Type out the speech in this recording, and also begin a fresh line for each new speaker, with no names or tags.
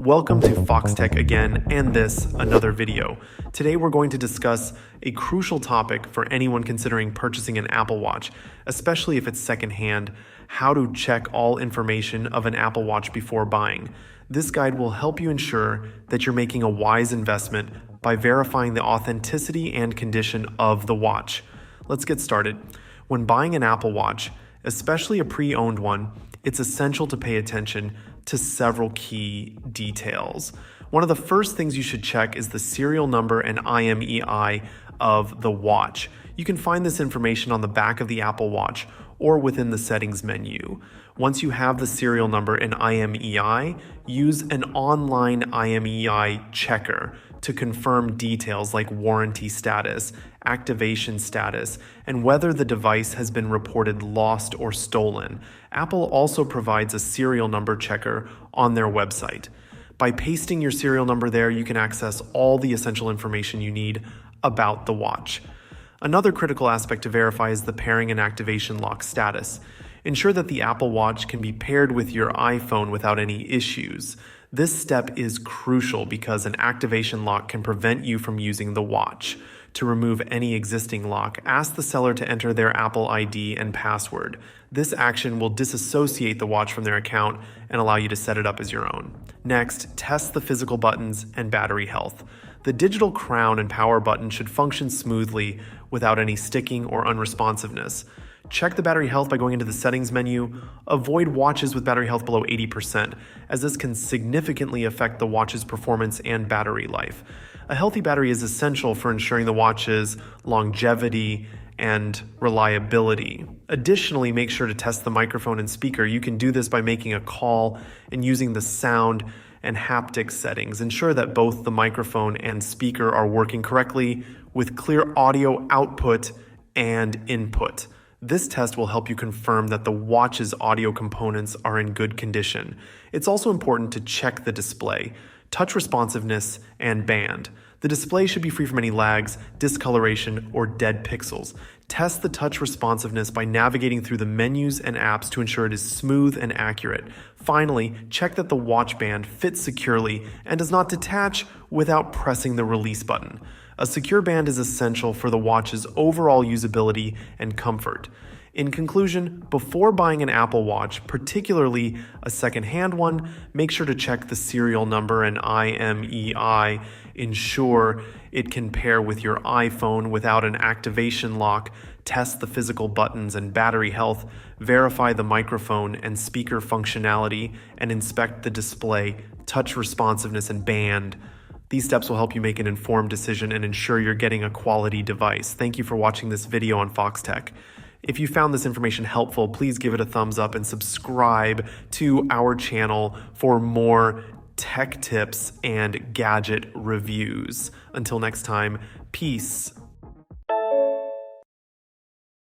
Welcome to Foxtecc again, and this, another video. Today we're going to discuss a crucial topic for anyone considering purchasing an Apple Watch, especially if it's secondhand: how to check all information of an Apple Watch before buying. This guide will help you ensure that you're making a wise investment by verifying the authenticity and condition of the watch. Let's get started. When buying an Apple Watch, especially a pre-owned one, it's essential to pay attention to several key details. One of the first things you should check is the serial number and IMEI of the watch. You can find this information on the back of the Apple Watch or within the settings menu. Once you have the serial number and IMEI, use an online IMEI checker to confirm details like warranty status, activation status, and whether the device has been reported lost or stolen. Apple also provides a serial number checker on their website. By pasting your serial number there, you can access all the essential information you need about the watch. Another critical aspect to verify is the pairing and activation lock status. Ensure that the Apple Watch can be paired with your iPhone without any issues. This step is crucial because an activation lock can prevent you from using the watch. To remove any existing lock, ask the seller to enter their Apple ID and password. This action will disassociate the watch from their account and allow you to set it up as your own. Next, test the physical buttons and battery health. The digital crown and power button should function smoothly without any sticking or unresponsiveness. Check the battery health by going into the settings menu. Avoid watches with battery health below 80%, as this can significantly affect the watch's performance and battery life. A healthy battery is essential for ensuring the watch's longevity and reliability. Additionally, make sure to test the microphone and speaker. You can do this by making a call and using the sound and haptic settings. Ensure that both the microphone and speaker are working correctly with clear audio output and input. This test will help you confirm that the watch's audio components are in good condition. It's also important to check the display, touch responsiveness, and band. The display should be free from any lags, discoloration, or dead pixels. Test the touch responsiveness by navigating through the menus and apps to ensure it is smooth and accurate. Finally, check that the watch band fits securely and does not detach without pressing the release button. A secure band is essential for the watch's overall usability and comfort. In conclusion, before buying an Apple Watch, particularly a second-hand one, make sure to check the serial number and IMEI. Ensure it can pair with your iPhone without an activation lock. Test the physical buttons and battery health. Verify the microphone and speaker functionality, and inspect the display, touch responsiveness, and band. These steps will help you make an informed decision and ensure you're getting a quality device. Thank you for watching this video on Foxtecc. If you found this information helpful, please give it a thumbs up and subscribe to our channel for more tech tips and gadget reviews. Until next time, peace